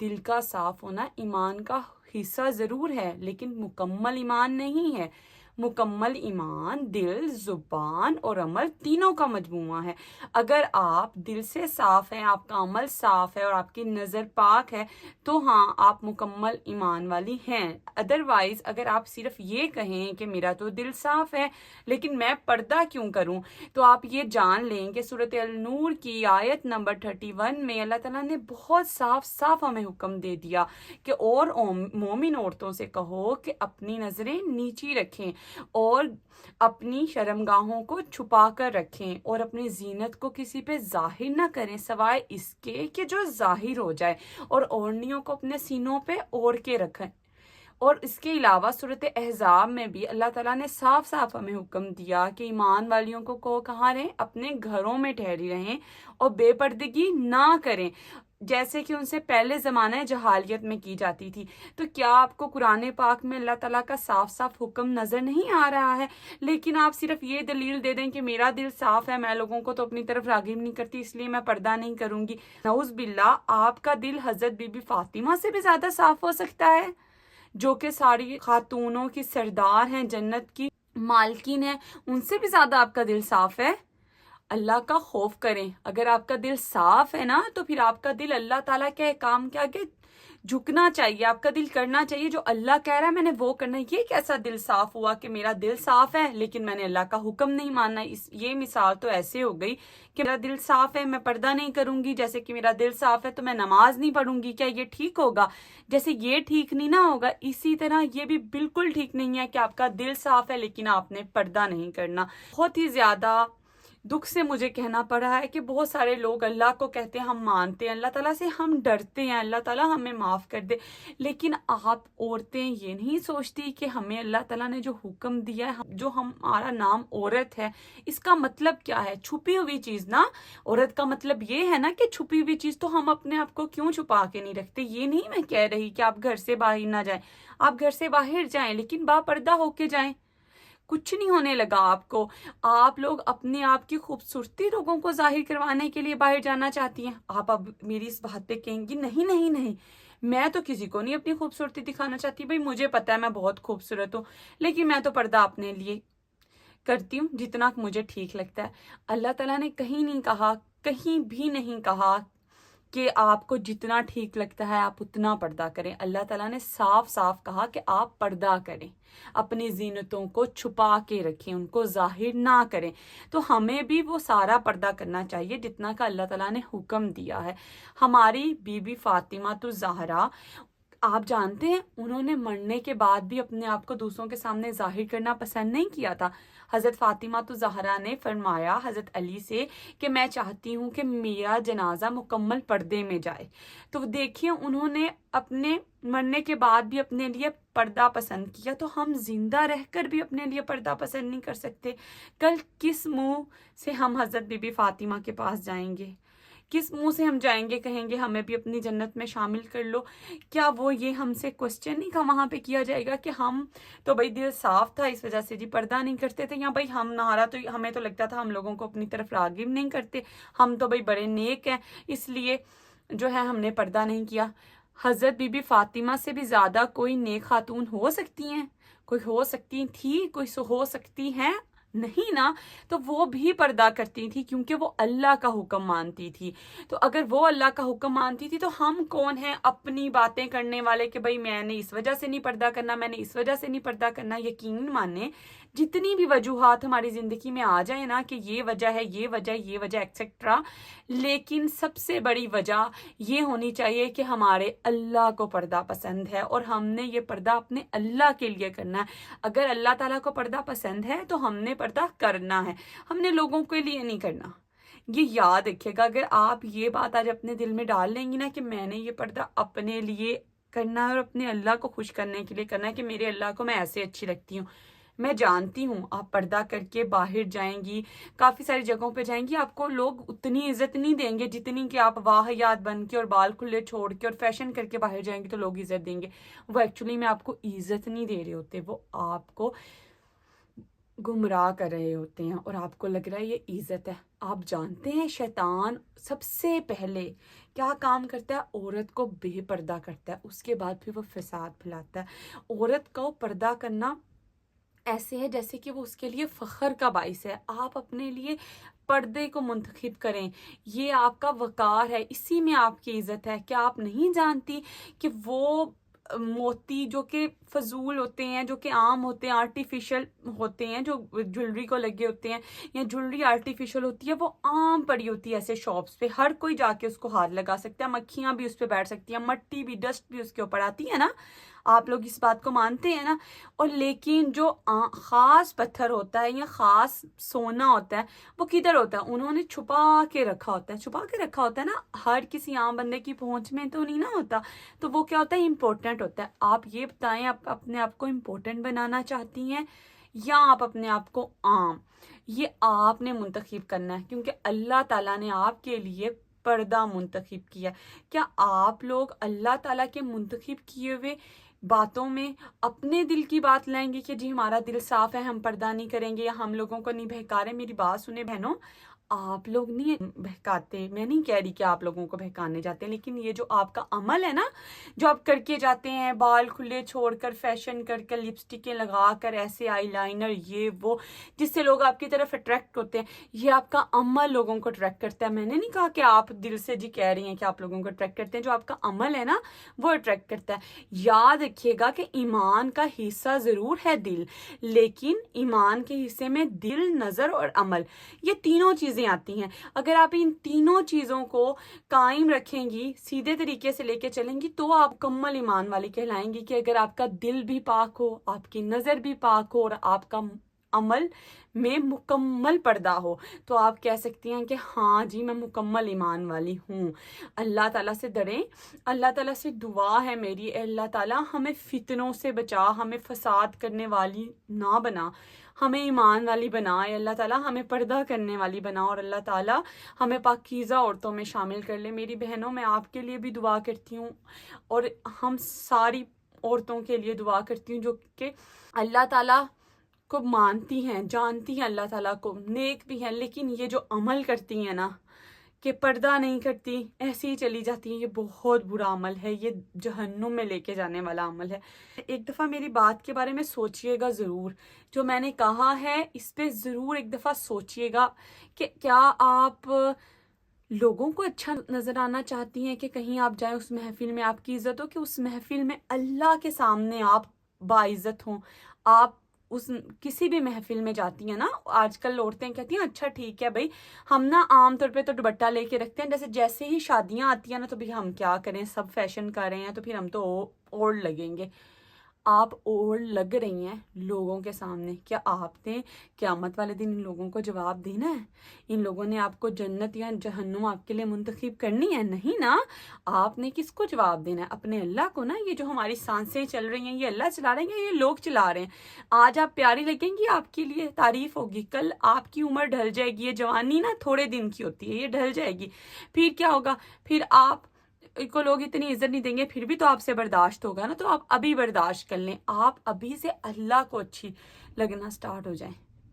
دل کا صاف ہونا ایمان کا حصہ ضرور ہے لیکن مکمل ایمان نہیں ہے۔ مکمل ایمان دل، زبان اور عمل تینوں کا مجموعہ ہے۔ اگر آپ دل سے صاف ہیں، آپ کا عمل صاف ہے اور آپ کی نظر پاک ہے تو ہاں آپ مکمل ایمان والی ہیں۔ ادروائز اگر آپ صرف یہ کہیں کہ میرا تو دل صاف ہے لیکن میں پردہ کیوں کروں، تو آپ یہ جان لیں کہ سورۃ النور کی آیت نمبر 31 میں اللہ تعالیٰ نے بہت صاف صاف ہمیں حکم دے دیا کہ اور مومن عورتوں سے کہو کہ اپنی نظریں نیچی رکھیں اور اپنی شرمگاہوں کو چھپا کر رکھیں اور اپنی زینت کو کسی پہ ظاہر نہ کریں سوائے اس کے کہ جو ظاہر ہو جائے، اور اوڑھنیوں کو اپنے سینوں پہ اوڑھ کے رکھیں۔ اور اس کے علاوہ سورۃ احزاب میں بھی اللہ تعالیٰ نے صاف صاف ہمیں حکم دیا کہ ایمان والیوں کو کہاں رہیں، اپنے گھروں میں ٹھہری رہیں اور بے پردگی نہ کریں جیسے کہ ان سے پہلے زمانہ جہالیت میں کی جاتی تھی۔ تو کیا آپ کو قرآن پاک میں اللہ تعالیٰ کا صاف صاف حکم نظر نہیں آ رہا ہے؟ لیکن آپ صرف یہ دلیل دے دیں کہ میرا دل صاف ہے، میں لوگوں کو تو اپنی طرف راغب نہیں کرتی اس لیے میں پردہ نہیں کروں گی۔ نعوذ باللہ، آپ کا دل حضرت بی بی فاطمہ سے بھی زیادہ صاف ہو سکتا ہے جو کہ ساری خاتونوں کی سردار ہیں، جنت کی مالکین ہیں، ان سے بھی زیادہ آپ کا دل صاف ہے۔ اللہ کا خوف کریں۔ اگر آپ کا دل صاف ہے نا تو پھر آپ کا دل اللہ تعالیٰ کے احکام کے آگے جھکنا چاہیے، آپ کا دل کرنا چاہیے جو اللہ کہہ رہا ہے میں نے وہ کرنا ہے۔ یہ کیسا دل صاف ہوا کہ میرا دل صاف ہے لیکن میں نے اللہ کا حکم نہیں ماننا؟ یہ مثال تو ایسے ہو گئی کہ میرا دل صاف ہے میں پردہ نہیں کروں گی، جیسے کہ میرا دل صاف ہے تو میں نماز نہیں پڑھوں گی۔ کیا یہ ٹھیک ہوگا؟ جیسے یہ ٹھیک نہیں نہ ہوگا، اسی طرح یہ بھی بالکل ٹھیک نہیں ہے کہ آپ کا دل صاف ہے لیکن آپ نے پردہ نہیں کرنا۔ بہت ہی زیادہ دکھ سے مجھے کہنا پڑا ہے کہ بہت سارے لوگ اللہ کو کہتے ہیں ہم مانتے ہیں، اللہ تعالیٰ سے ہم ڈرتے ہیں، اللہ تعالیٰ ہمیں معاف کر دے، لیکن آپ عورتیں یہ نہیں سوچتی کہ ہمیں اللہ تعالیٰ نے جو حکم دیا ہے، جو ہمارا نام عورت ہے، اس کا مطلب کیا ہے؟ چھپی ہوئی چیز نا، عورت کا مطلب یہ ہے نا کہ چھپی ہوئی چیز، تو ہم اپنے آپ کو کیوں چھپا کے نہیں رکھتے؟ یہ نہیں میں کہہ رہی کہ آپ گھر سے باہر نہ جائیں، آپ گھر سے باہر جائیں لیکن با پردہ ہو کے جائیں۔ کچھ نہیں ہونے لگا آپ کو۔ آپ لوگ اپنے آپ کی خوبصورتی لوگوں کو ظاہر کروانے کے لیے باہر جانا چاہتی ہیں۔ آپ اب میری اس بات پہ کہیں گی نہیں نہیں نہیں، میں تو کسی کو نہیں اپنی خوبصورتی دکھانا چاہتی، بھائی مجھے پتا ہے میں بہت خوبصورت ہوں لیکن میں تو پردہ اپنے لیے کرتی ہوں جتنا مجھے ٹھیک لگتا ہے۔ اللہ تعالیٰ نے کہیں نہیں کہا، کہیں بھی نہیں کہا کہ آپ کو جتنا ٹھیک لگتا ہے آپ اتنا پردہ کریں۔ اللہ تعالیٰ نے صاف صاف کہا کہ آپ پردہ کریں، اپنی زینتوں کو چھپا کے رکھیں، ان کو ظاہر نہ کریں۔ تو ہمیں بھی وہ سارا پردہ کرنا چاہیے جتنا کا اللہ تعالیٰ نے حکم دیا ہے۔ ہماری بی بی فاطمہ الزہرا، آپ جانتے ہیں انہوں نے مرنے کے بعد بھی اپنے آپ کو دوسروں کے سامنے ظاہر کرنا پسند نہیں کیا تھا۔ حضرت فاطمہ الزہرا نے فرمایا حضرت علی سے کہ میں چاہتی ہوں کہ میرا جنازہ مکمل پردے میں جائے۔ تو دیکھیے انہوں نے اپنے مرنے کے بعد بھی اپنے لیے پردہ پسند کیا، تو ہم زندہ رہ کر بھی اپنے لیے پردہ پسند نہیں کر سکتے؟ کل کس منہ سے ہم حضرت بی بی فاطمہ کے پاس جائیں گے؟ کس منہ سے ہم جائیں گے کہیں گے ہمیں بھی اپنی جنت میں شامل کر لو؟ کیا وہ یہ ہم سے کوسچن نہیں کا وہاں پہ کیا جائے گا کہ ہم تو بھائی دل صاف تھا اس وجہ سے جی پردہ نہیں کرتے تھے، یا بھائی ہمیں تو لگتا تھا ہم لوگوں کو اپنی طرف راغب نہیں کرتے، ہم تو بھائی بڑے نیک ہیں اس لیے جو ہے ہم نے پردہ نہیں کیا۔ حضرت بی بی فاطمہ سے بھی زیادہ کوئی نیک خاتون ہو سکتی ہیں؟ کوئی ہو سکتی تھی؟ کوئی ہو سکتی ہیں؟ نہیں نا۔ تو وہ بھی پردہ کرتی تھی کیونکہ وہ اللہ کا حکم مانتی تھی۔ تو اگر وہ اللہ کا حکم مانتی تھی تو ہم کون ہیں اپنی باتیں کرنے والے کہ بھائی میں نے اس وجہ سے نہیں پردہ کرنا، میں نے اس وجہ سے نہیں پردہ کرنا؟ یقین مانیں جتنی بھی وجوہات ہماری زندگی میں آ جائیں نا کہ یہ وجہ ہے، یہ وجہ، یہ وجہ ایکسیکٹرا، لیکن سب سے بڑی وجہ یہ ہونی چاہیے کہ ہمارے اللہ کو پردہ پسند ہے اور ہم نے یہ پردہ اپنے اللہ کے لیے کرنا ہے۔ اگر اللہ تعالیٰ کو پردہ پسند ہے تو ہم نے پردہ کرنا ہے، ہم نے لوگوں کے لیے نہیں کرنا۔ یہ یاد رکھیے گا، اگر آپ یہ بات آج اپنے دل میں ڈال لیں گی نا کہ میں نے یہ پردہ اپنے لیے کرنا ہے اور اپنے اللہ کو خوش کرنے کے لیے کرنا ہے کہ میرے اللہ کو میں ایسے اچھی لگتی ہوں۔ میں جانتی ہوں آپ پردہ کر کے باہر جائیں گی، کافی ساری جگہوں پہ جائیں گی، آپ کو لوگ اتنی عزت نہیں دیں گے جتنی کہ آپ واہیات بن کے اور بال کھلے چھوڑ کے اور فیشن کر کے باہر جائیں گے تو لوگ عزت دیں گے۔ وہ ایکچولی میں آپ کو عزت نہیں دے رہے ہوتے، وہ آپ کو گمراہ کر رہے ہوتے ہیں اور آپ کو لگ رہا ہے یہ عزت ہے۔ آپ جانتے ہیں شیطان سب سے پہلے کیا کام کرتا ہے؟ عورت کو بے پردہ کرتا ہے، اس کے بعد پھر وہ فساد پھیلاتا ہے۔ عورت کو پردہ کرنا ایسے ہے جیسے کہ وہ اس کے لیے فخر کا باعث ہے۔ آپ اپنے لیے پردے کو منتخب کریں، یہ آپ کا وقار ہے، اسی میں آپ کی عزت ہے۔ کیا آپ نہیں جانتی کہ وہ موتی جو کہ فضول ہوتے ہیں، جو کہ عام ہوتے ہیں، آرٹیفیشل ہوتے ہیں، جو جولری کو لگے ہوتے ہیں، یا جولری آرٹیفیشل ہوتی ہے، وہ عام پڑی ہوتی ہے ایسے شاپس پہ، ہر کوئی جا کے اس کو ہاتھ لگا سکتا ہے، مکھیاں بھی اس پہ بیٹھ سکتی ہیں، مٹی بھی، ڈسٹ بھی اس کے اوپر آتی ہے نا، آپ لوگ اس بات کو مانتے ہیں نا۔ اور لیکن جو خاص پتھر ہوتا ہے یا خاص سونا ہوتا ہے وہ کدھر ہوتا ہے؟ انہوں نے چھپا کے رکھا ہوتا ہے، چھپا کے رکھا ہوتا ہے نا، ہر کسی عام بندے کی پہنچ میں تو نہیں نا ہوتا، تو وہ کیا ہوتا ہے؟ امپورٹنٹ ہوتا ہے۔ آپ یہ بتائیں، آپ اپنے آپ کو امپورٹنٹ بنانا چاہتی ہیں یا آپ اپنے آپ کو عام؟ یہ آپ نے منتخب کرنا ہے، کیونکہ اللہ تعالیٰ نے آپ کے لیے پردہ منتخب کیا۔ کیا آپ لوگ اللہ تعالیٰ کے منتخب کیے ہوئے باتوں میں اپنے دل کی بات لائیں گے کہ جی ہمارا دل صاف ہے، ہم پردہ نہیں کریں گے، یا ہم لوگوں کو نہیں بہکا رہے؟ میری بات سنیں بہنوں، آپ لوگ نہیں بہکاتے، میں نہیں کہہ رہی کہ آپ لوگوں کو بہکانے جاتے ہیں، لیکن یہ جو آپ کا عمل ہے نا، جو آپ کر کے جاتے ہیں، بال کھلے چھوڑ کر، فیشن کر کر، لپسٹکیں لگا کر، ایسے آئی لائنر، یہ وہ، جس سے لوگ آپ کی طرف اٹریکٹ ہوتے ہیں، یہ آپ کا عمل لوگوں کو اٹریکٹ کرتا ہے۔ میں نے نہیں کہا کہ آپ دل سے جی کہہ رہی ہیں کہ آپ لوگوں کو اٹریکٹ کرتے ہیں، جو آپ کا عمل ہے نا وہ اٹریکٹ کرتا ہے۔ یاد رکھیے گا کہ ایمان کا حصہ ضرور ہے دل، لیکن ایمان کے حصے میں دل، نظر اور عمل، یہ تینوں چیزیں آتی ہیں۔ اگر آپ ان تینوں چیزوں کو قائم رکھیں گی، سیدھے طریقے سے لے کے چلیں گی، تو آپ مکمل ایمان والی کہلائیں گی۔ کہ اگر آپ کا دل بھی پاک ہو، آپ کی نظر بھی پاک ہو، اور آپ کا عمل میں مکمل پردہ ہو، تو آپ کہہ سکتی ہیں کہ ہاں جی میں مکمل ایمان والی ہوں۔ اللہ تعالیٰ سے ڈریں، اللہ تعالیٰ سے دعا ہے میری، اے اللہ تعالیٰ ہمیں فتنوں سے بچا، ہمیں فساد کرنے والی نہ بنا، ہمیں ایمان والی بنا، اے اللہ تعالیٰ ہمیں پردہ کرنے والی بنا، اور اللہ تعالیٰ ہمیں پاکیزہ عورتوں میں شامل کر لے۔ میری بہنوں، میں آپ کے لیے بھی دعا کرتی ہوں، اور ہم ساری عورتوں کے لیے دعا کرتی ہوں جو کہ اللہ تعالیٰ کو مانتی ہیں، جانتی ہیں اللہ تعالیٰ کو، نیک بھی ہیں، لیکن یہ جو عمل کرتی ہیں نا کہ پردہ نہیں کرتی، ایسے ہی چلی جاتی ہیں، یہ بہت برا عمل ہے، یہ جہنم میں لے کے جانے والا عمل ہے۔ ایک دفعہ میری بات کے بارے میں سوچئے گا ضرور، جو میں نے کہا ہے اس پہ ضرور ایک دفعہ سوچئے گا کہ کیا آپ لوگوں کو اچھا نظر آنا چاہتی ہیں کہ کہیں آپ جائیں اس محفل میں آپ کی عزت ہو، کہ اس محفل میں اللہ کے سامنے آپ باعزت ہوں۔ آپ اس کسی بھی محفل میں جاتی ہیں نا، آج کل عورتیں کہتی ہیں اچھا ٹھیک ہے بھائی، ہم نا عام طور پہ تو دوپٹہ لے کے رکھتے ہیں، جیسے ہی شادیاں آتی ہیں نا تو بھی ہم کیا کریں، سب فیشن کر رہے ہیں تو پھر ہم تو اوڑھ لگیں گے۔ آپ اوڑھ لگ رہی ہیں لوگوں کے سامنے، کیا آپ نے قیامت والے دن ان لوگوں کو جواب دینا ہے؟ ان لوگوں نے آپ کو جنت یا جہنم آپ کے لیے منتخب کرنی ہے؟ نہیں نا۔ آپ نے کس کو جواب دینا ہے؟ اپنے اللہ کو نا۔ یہ جو ہماری سانسیں چل رہی ہیں یہ اللہ چلا رہے ہیں، یہ لوگ چلا رہے ہیں۔ آج آپ پیاری لگیں گی، آپ کے لیے تعریف ہوگی، کل آپ کی عمر ڈھل جائے گی۔ یہ جوانی نا تھوڑے دن کی ہوتی ہے، یہ ڈھل جائے گی، پھر کیا ہوگا؟ پھر آپ کو لوگ اتنی عزت نہیں دیں گے، پھر بھی تو آپ سے برداشت ہوگا نا۔ تو آپ ابھی برداشت کر لیں، آپ ابھی سے اللہ کو اچھی لگنا سٹارٹ ہو جائیں۔